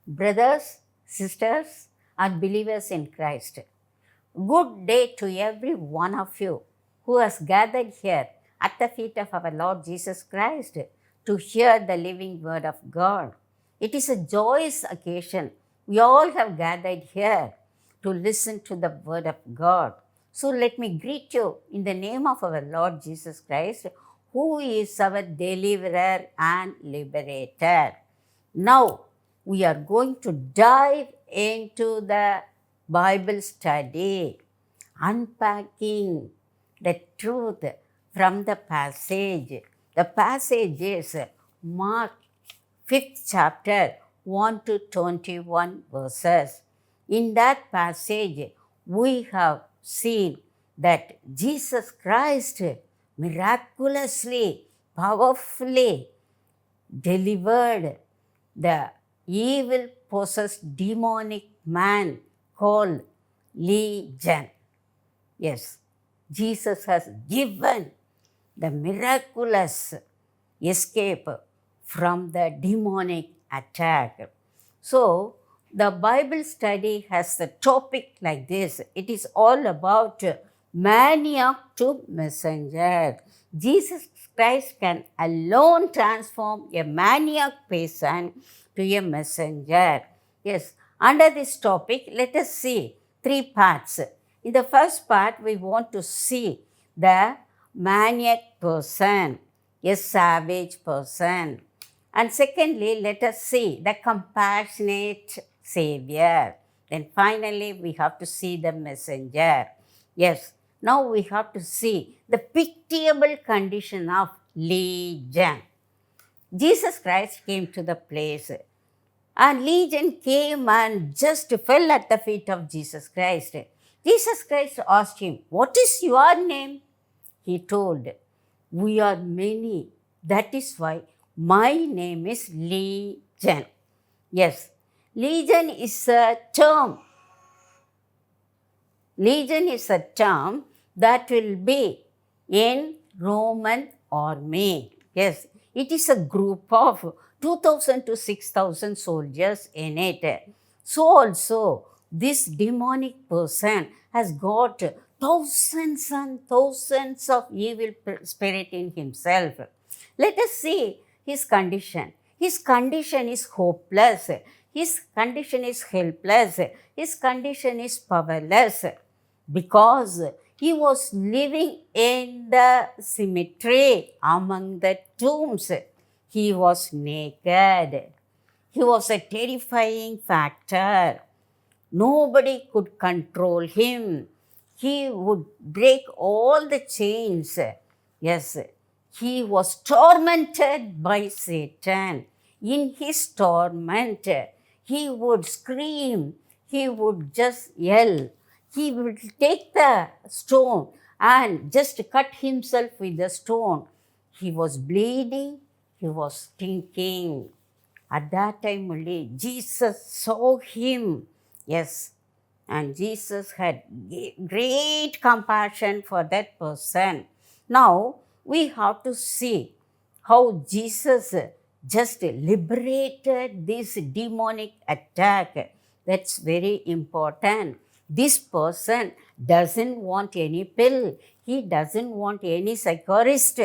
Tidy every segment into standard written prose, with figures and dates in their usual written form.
Brothers, sisters, and believers in Christ, good day to every one of you who has gathered here at the feet of our Lord Jesus Christ to hear the living word of God. It is a joyous occasion. We all have gathered here to listen to the word of God. So let me greet you in the name of our Lord Jesus Christ, who is our deliverer and liberator. Now, we are going to dive into the Bible study, unpacking the truth from the passage. The passage is Mark 5th chapter 1 to 21 verses. In that passage, we have seen that Jesus Christ miraculously, powerfully delivered the evil possessed demonic man called Legion. Yes, Jesus has given the miraculous escape from the demonic attack. So, the Bible study has the topic like this. It is all about maniac to messenger. Jesus Christ can alone transform a maniac person to a messenger. Yes, under this topic, let us see three parts. In the first part, we want to see the maniac person, a savage person. And secondly, let us see the compassionate Savior. Then finally, we have to see the messenger. Yes, now we have to see the pitiable condition of Legion. Jesus Christ came to the place, and Legion came and just fell at the feet of Jesus Christ. Jesus Christ asked him, "What is your name?" He told, "We are many. That is why my name is Legion." Yes, Legion is a term. Legion is a term that will be in Roman army. Yes, it is a group of 2,000 to 6,000 soldiers in it. So also, this demonic person has got thousands and thousands of evil spirit in himself. Let us see his condition. His condition is hopeless. His condition is helpless. His condition is powerless because he was living in the cemetery among the tombs. He was naked. He was a terrifying factor. Nobody could control him. He would break all the chains. Yes, he was tormented by Satan. In his torment, he would scream, he would just yell, he would take the stone and just cut himself with the stone. He was bleeding, he was stinking. At that time only, Jesus saw him. Yes, and Jesus had great compassion for that person. Now, we have to see how Jesus just liberated this demonic attack. That's very important. This person doesn't want any pill. He doesn't want any psychiatrist.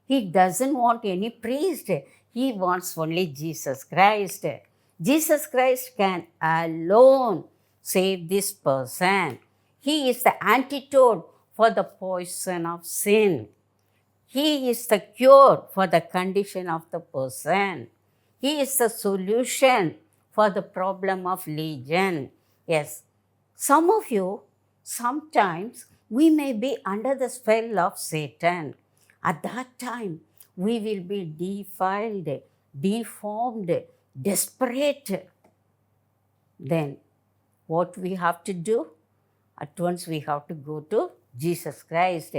He doesn't want any priest. He wants only Jesus Christ. Jesus Christ can alone save this person. He is the antidote for the poison of sin. He is the cure for the condition of the person. He is the solution for the problem of legion. Yes, some of you, sometimes we may be under the spell of Satan. At that time, we will be defiled, deformed, desperate. Then, what we have to do? At once we have to go to Jesus Christ.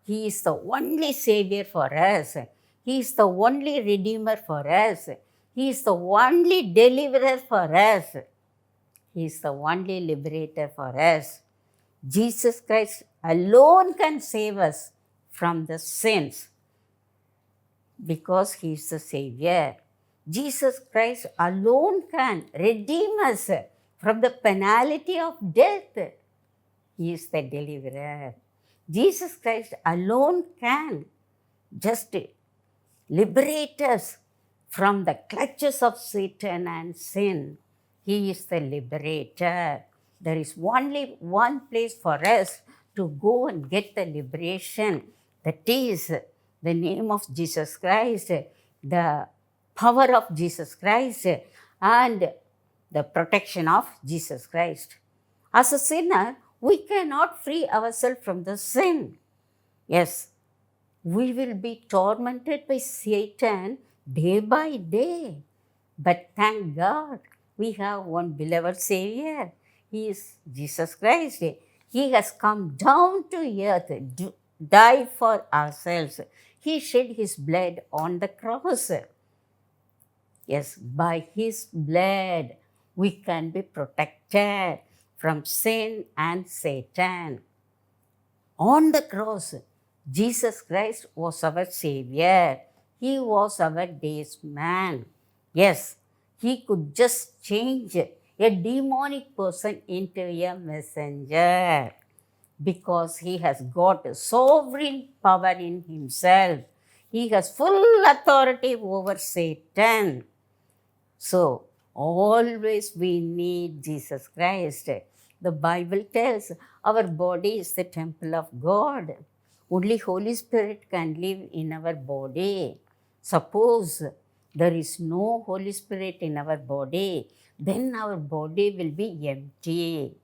He is the only Savior for us. He is the only Redeemer for us. He is the only Deliverer for us. He is the only Liberator for us. Jesus Christ alone can save us from the sins because He is the Savior. Jesus Christ alone can redeem us from the penalty of death. He is the deliverer. Jesus Christ alone can just liberate us from the clutches of Satan and sin. He is the liberator. There is only one place for us to go and get the liberation. That is the name of Jesus Christ, the power of Jesus Christ, and the protection of Jesus Christ. As a sinner, we cannot free ourselves from the sin. Yes, we will be tormented by Satan day by day. But thank God, we have one beloved Savior. He is Jesus Christ. He has come down to earth to die for ourselves. He shed his blood on the cross. Yes, by his blood, we can be protected from sin and Satan. On the cross, Jesus Christ was our Savior. He was our days man. Yes, he could just change a demonic person into a messenger because he has got a sovereign power in himself. He has full authority over Satan. So, always we need Jesus Christ. The Bible tells our body is the temple of God. Only Holy Spirit can live in our body. Suppose there is no Holy Spirit in our body, then our body will be empty.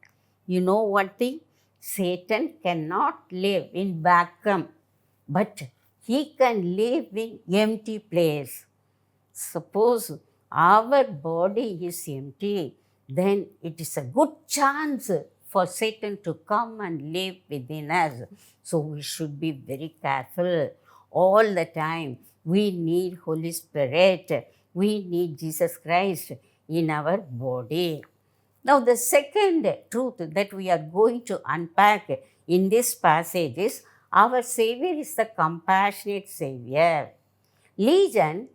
You know one thing? Satan cannot live in vacuum, but he can live in empty place. Suppose our body is empty, then it is a good chance for Satan to come and live within us. So we should be very careful all the time. We need Holy Spirit. We need Jesus Christ in our body. Now, the second truth that we are going to unpack in this passage is our Savior is the compassionate Savior. Legion,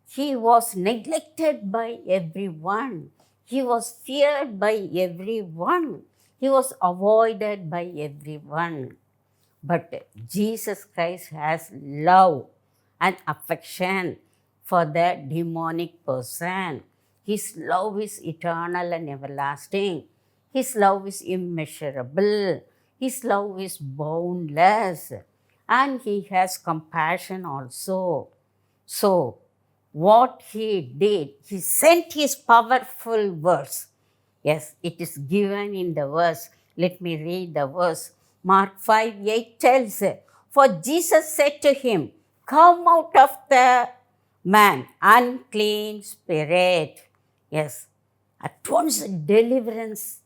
he was neglected by everyone. He was feared by everyone. He was avoided by everyone. But Jesus Christ has love and affection for the demonic person. His love is eternal and everlasting. His love is immeasurable. His love is boundless. And he has compassion also. So, what he did, he sent his powerful words. Yes, it is given in the verse. Let me read the verse. Mark 5:8 tells, for Jesus said to him, come out of the man, unclean spirit. Yes, at once deliverance,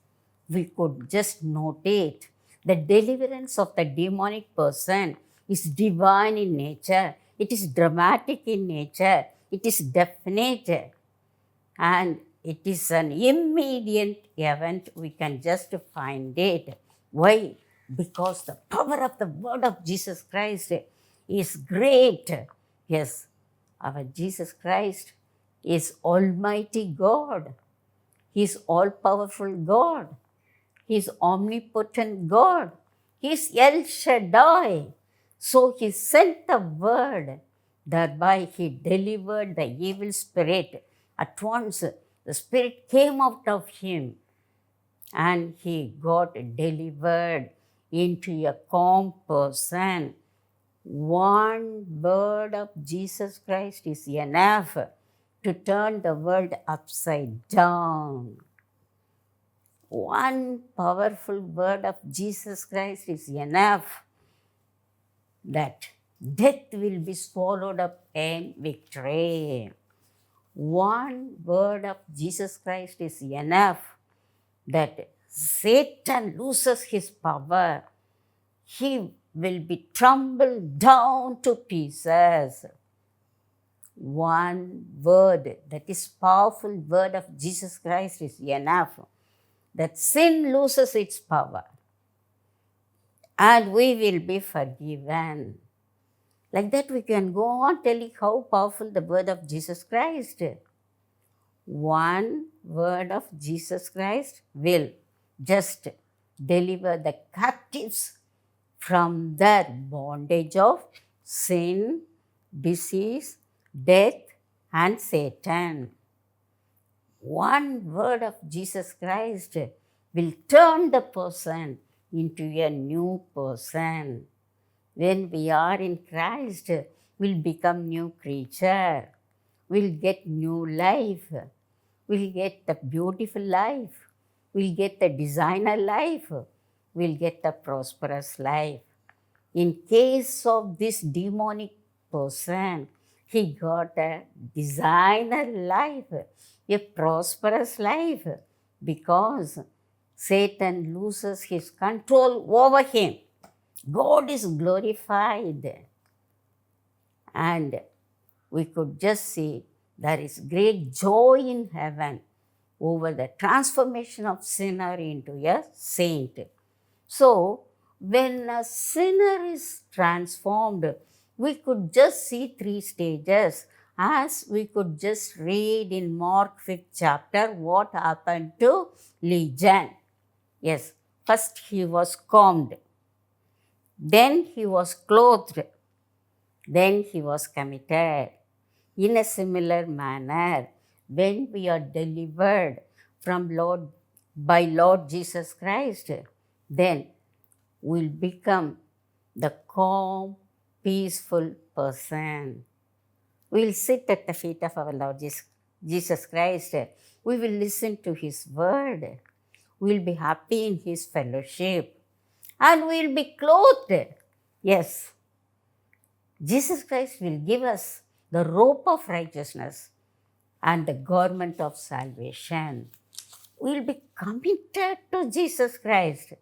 we could just note it. The deliverance of the demonic person is divine in nature. It is dramatic in nature. It is definite. And it is an immediate event. We can just find it. Why? Because the power of the word of Jesus Christ is great. Yes, our Jesus Christ is Almighty God. He is all-powerful God. He is omnipotent God. He is El Shaddai. So he sent the word, thereby he delivered the evil spirit. At once the spirit came out of him and he got delivered into a calm person. One word of Jesus Christ is enough to turn the world upside down. One powerful word of Jesus Christ is enough that death will be swallowed up in victory. One word of Jesus Christ is enough that Satan loses his power. He will be trampled down to pieces. One word, that is powerful word of Jesus Christ is enough that sin loses its power and we will be forgiven. Like that we can go on telling how powerful the word of Jesus Christ. one word of Jesus Christ will just deliver the captives from their bondage of sin, disease, death, and Satan. One word of Jesus Christ will turn the person into a new person. When we are in Christ, we'll become new creature. We'll get new life. We'll get the beautiful life. We'll get the designer life. We'll get the prosperous life. In case of this demonic person, he got a designer life, a prosperous life, because Satan loses his control over him. God is glorified. And we could just see there is great joy in heaven over the transformation of sinner into a saint. So, when a sinner is transformed, we could just see 3 stages, as we could just read in Mark 5th chapter what happened to Legion. Yes, first he was combed, then he was clothed, then he was committed. In a similar manner, when we are delivered by Lord Jesus Christ, then we'll become the calm, peaceful person. We'll sit at the feet of our Lord Jesus Christ. We will listen to His word. We'll be happy in His fellowship. And we'll be clothed. Yes, Jesus Christ will give us the robe of righteousness and the garment of salvation. We'll be committed to Jesus Christ.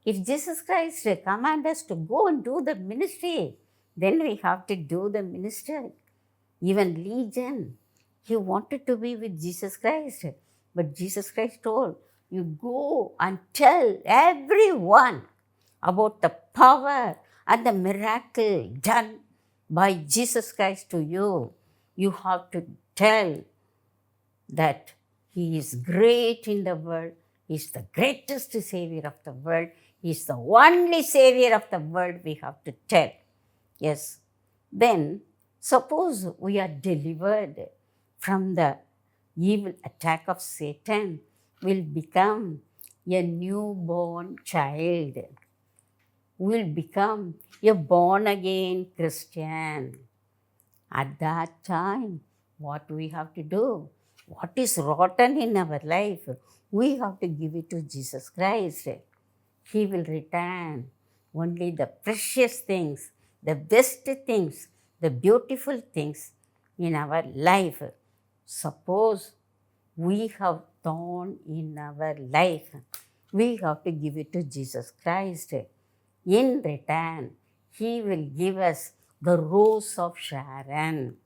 If Jesus Christ commands us to go and do the ministry, then we have to do the ministry. Even Legion, he wanted to be with Jesus Christ. But Jesus Christ told, you go and tell everyone about the power and the miracle done by Jesus Christ to you. You have to tell that He is great in the world. He is the greatest Savior of the world. He is the only Savior of the world, we have to tell. Yes. Then, suppose we are delivered from the evil attack of Satan, we'll become a newborn child. We'll become a born-again Christian. At that time, what we have to do? What is rotten in our life? We have to give it to Jesus Christ. He will return only the precious things, the best things, the beautiful things in our life. Suppose we have thorn in our life, we have to give it to Jesus Christ. In return, He will give us the rose of Sharon.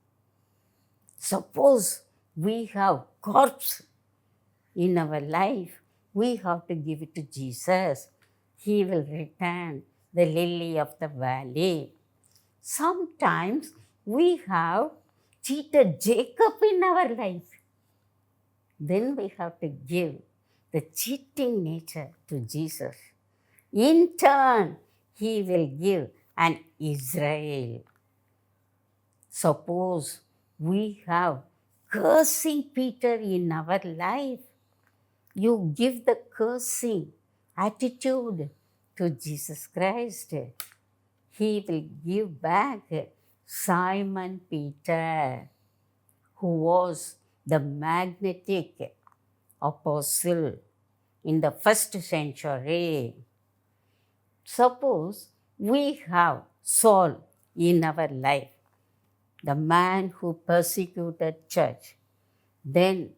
Suppose we have corpse in our life, we have to give it to Jesus. He will return the lily of the valley. Sometimes we have cheated Jacob in our life. Then we have to give the cheating nature to Jesus. In turn, He will give an Israel. Suppose we have cursing Peter in our life. You give the cursing attitude to Jesus Christ. He will give back Simon Peter, who was the magnetic apostle in the first century. Suppose we have Saul in our life, the man who persecuted church. Then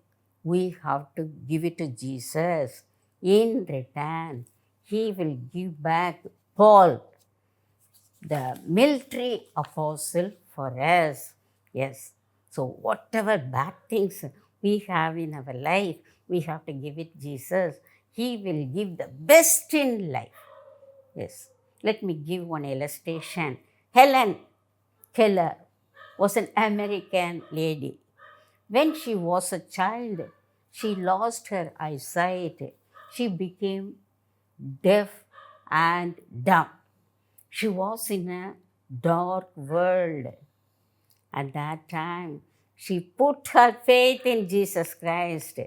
we have to give it to Jesus. In return, He will give back Paul, the military apostle, for us. Yes. So whatever bad things we have in our life, we have to give it Jesus. He will give the best in life. Yes. Let me give one illustration. Helen Keller was an American lady. When she was a child, she lost her eyesight. She became deaf and dumb. She was in a dark world. At that time, she put her faith in Jesus Christ.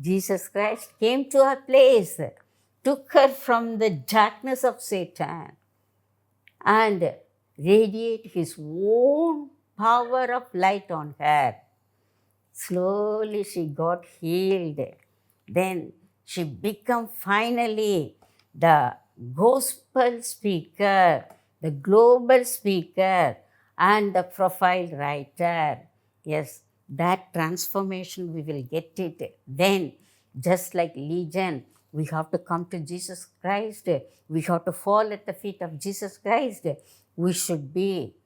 Jesus Christ came to her place, took her from the darkness of Satan, and radiate his own power of light on her. Slowly she got healed. Then she became finally the gospel speaker, the global speaker, and the profile writer. Yes, that transformation we will get it. Then, just like Legion, we have to come to Jesus Christ. We have to fall at the feet of Jesus Christ. We should be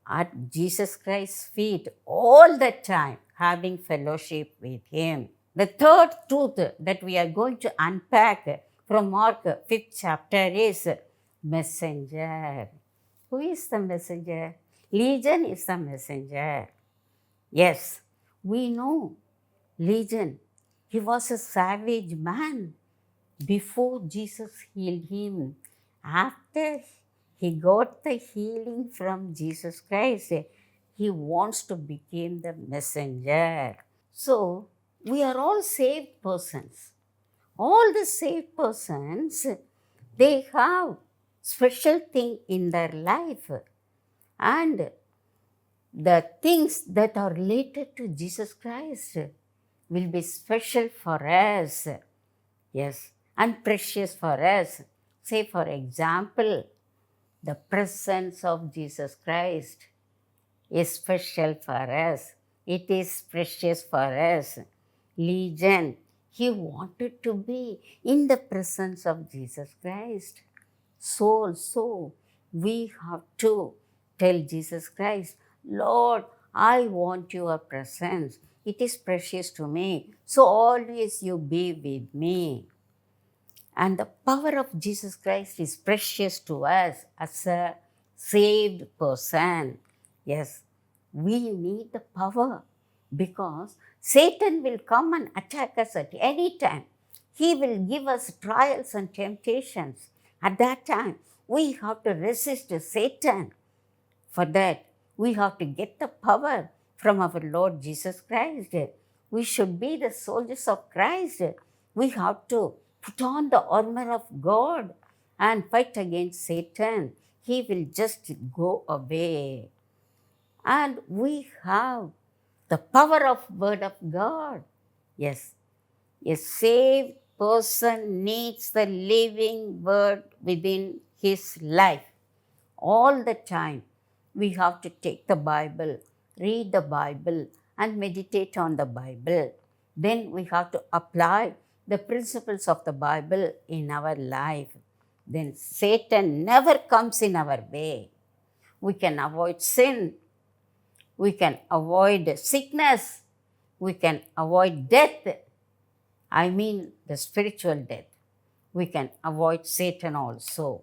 at Jesus Christ's feet all the time, having fellowship with Him. The third truth that we are going to unpack from Mark 5th chapter is messenger. Who is the messenger? Legion is the messenger. Yes, we know Legion. He was a savage man before Jesus healed him. After he got the healing from Jesus Christ, he wants to become the messenger. So, we are all saved persons. All the saved persons, they have special thing in their life. And the things that are related to Jesus Christ will be special for us. Yes, and precious for us. Say, for example, the presence of Jesus Christ is special for us. It is precious for us. Legion, he wanted to be in the presence of Jesus Christ. So we have to tell Jesus Christ, Lord, I want your presence. It is precious to me. So always you be with me. And the power of Jesus Christ is precious to us as a saved person. Yes, we need the power because Satan will come and attack us at any time. He will give us trials and temptations. At that time, we have to resist Satan. For that, we have to get the power from our Lord Jesus Christ. We should be the soldiers of Christ. We have to put on the armor of God and fight against Satan. He will just go away. And we have the power of Word of God. Yes, a saved person needs the living Word within his life. All the time, we have to take the Bible, read the Bible, and meditate on the Bible. Then we have to apply the principles of the Bible in our life. Then Satan never comes in our way. We can avoid sin. We can avoid sickness. We can avoid death. I mean the spiritual death. We can avoid Satan also.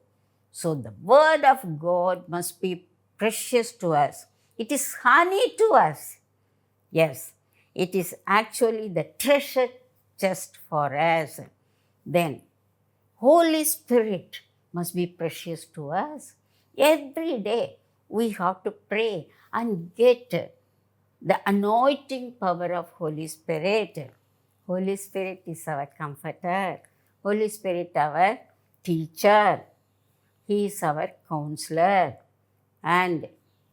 So the Word of God must be precious to us. It is honey to us. Yes, it is actually the treasure chest for us. Then, Holy Spirit must be precious to us. Every day we have to pray and get the anointing power of Holy Spirit. Holy Spirit is our comforter. Holy Spirit our teacher. He is our counselor. And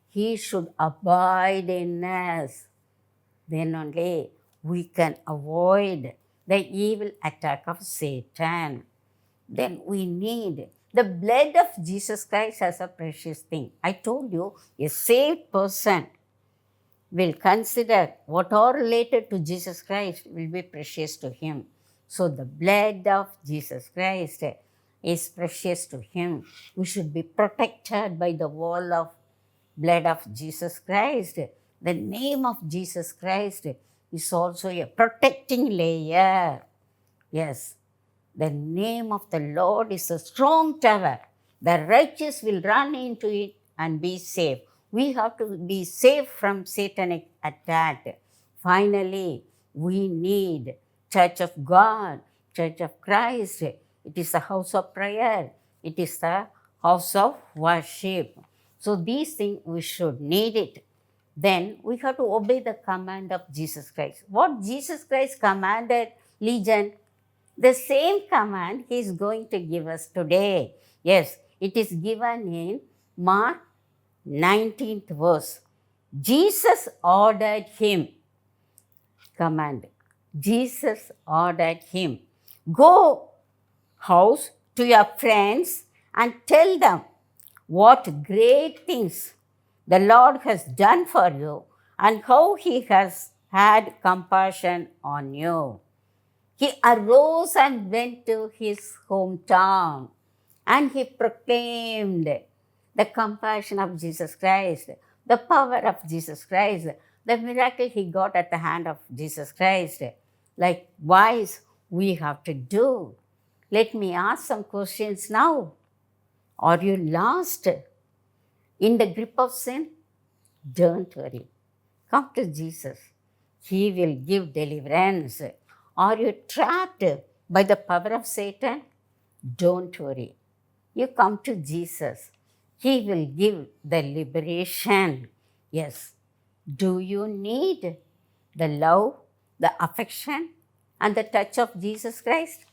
He should abide in us. Then only we can avoid the evil attack of Satan. Then we need the blood of Jesus Christ as a precious thing. I told you, a saved person will consider what are related to Jesus Christ will be precious to him. So the blood of Jesus Christ is precious to him. We should be protected by the wall of blood of Jesus Christ. The name of Jesus Christ is also a protecting layer. Yes, the name of the Lord is a strong tower. The righteous will run into it and be safe. We have to be safe from satanic attack. finally, we need Church of God, Church of Christ. It is a house of prayer. It is a house of worship. So these things we should need it. Then we have to obey the command of Jesus Christ. What Jesus Christ commanded, Legion, the same command he is going to give us today. Yes, it is given in Mark 19th verse. Jesus ordered him, command. Jesus ordered him, go house to your friends and tell them what great things the Lord has done for you and how he has had compassion on you. He arose and went to his hometown and he proclaimed the compassion of Jesus Christ, the power of Jesus Christ, the miracle he got at the hand of Jesus Christ. Likewise, we have to do. Let me ask some questions now. Are you lost in the grip of sin? Don't worry. Come to Jesus. He will give deliverance. Are you trapped by the power of Satan? Don't worry. You come to Jesus. He will give the liberation. Yes. Do you need the love, the affection, and the touch of Jesus Christ?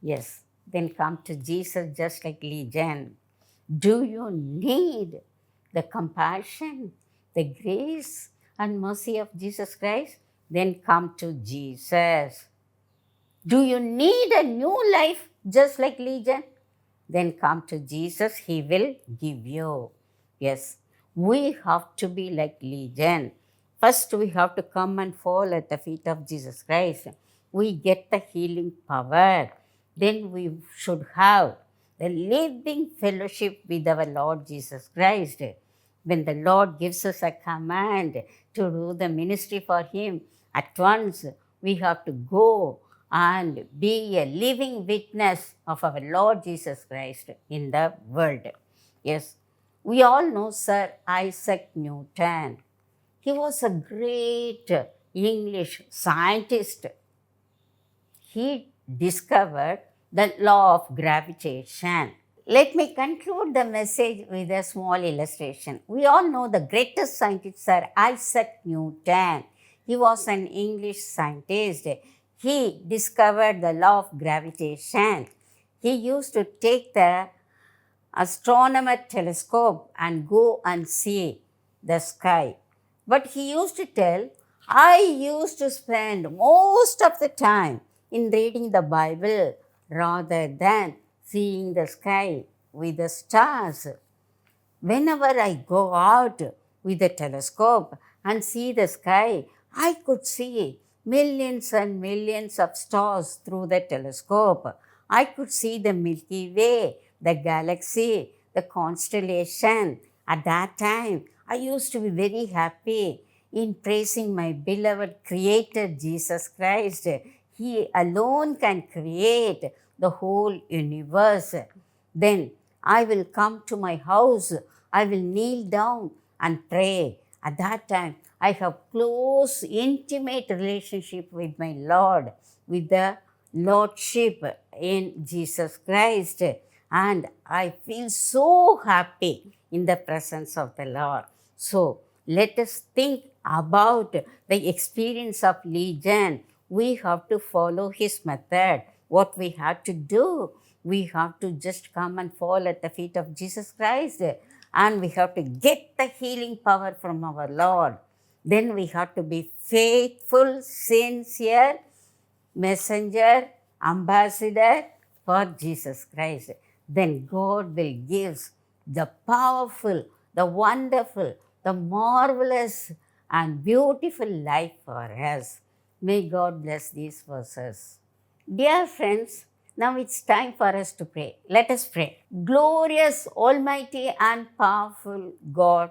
Yes. Then come to Jesus just like Legion. Do you need the compassion, the grace, and mercy of Jesus Christ? Then come to Jesus. Do you need a new life just like Legion? Then come to Jesus, he will give you. Yes, we have to be like Legion. First, we have to come and fall at the feet of Jesus Christ. We get the healing power. Then we should have the living fellowship with our Lord Jesus Christ. When the Lord gives us a command to do the ministry for him, at once we have to go and be a living witness of our Lord Jesus Christ in the world. Yes, we all know Sir Isaac Newton. He was a great English scientist. He discovered the law of gravitation. Let me conclude the message with a small illustration. We all know the greatest scientist, Sir Isaac Newton. He was an English scientist. He discovered the law of gravitation. He used to take the astronomer telescope and go and see the sky. But he used to tell, I used to spend most of the time in reading the Bible rather than seeing the sky with the stars. Whenever I go out with the telescope and see the sky, I could see millions and millions of stars through the telescope. I could see the Milky Way, the galaxy, the constellation. At that time, I used to be very happy in praising my beloved Creator Jesus Christ. He alone can create the whole universe. Then I will come to my house, I will kneel down and pray. At that time, I have close, intimate relationship with my Lord, with the Lordship in Jesus Christ. And I feel so happy in the presence of the Lord. So let us think about the experience of Legion. We have to follow his method. What we have to do, we have to just come and fall at the feet of Jesus Christ. And we have to get the healing power from our Lord. Then we have to be faithful, sincere messenger, ambassador for Jesus Christ. Then God will give the powerful, the wonderful, the marvelous and beautiful life for us. May God bless these verses. Dear friends, now it's time for us to pray. Let us pray. Glorious, almighty and powerful God,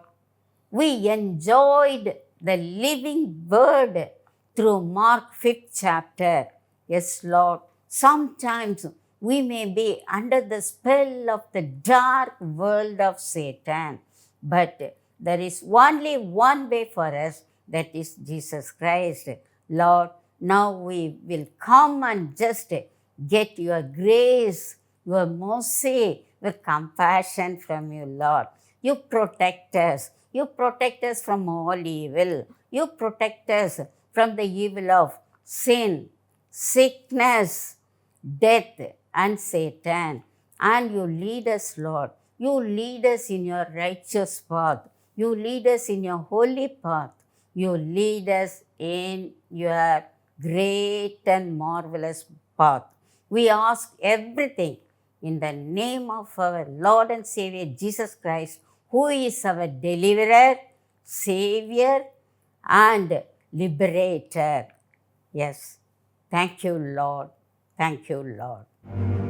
we enjoyed the living word through Mark 5th chapter. Yes, Lord, sometimes we may be under the spell of the dark world of Satan, but there is only one way for us that is Jesus Christ. Lord, now we will come and just get your grace, your mercy, your compassion from you, Lord. You protect us. You protect us from all evil. You protect us from the evil of sin, sickness, death, and Satan. And you lead us, Lord. You lead us in your righteous path. You lead us in your holy path. You lead us in your great and marvelous path. We ask everything in the name of our Lord and Savior Jesus Christ, who is our deliverer, Savior, and liberator. Yes. Thank you, Lord. Thank you, Lord.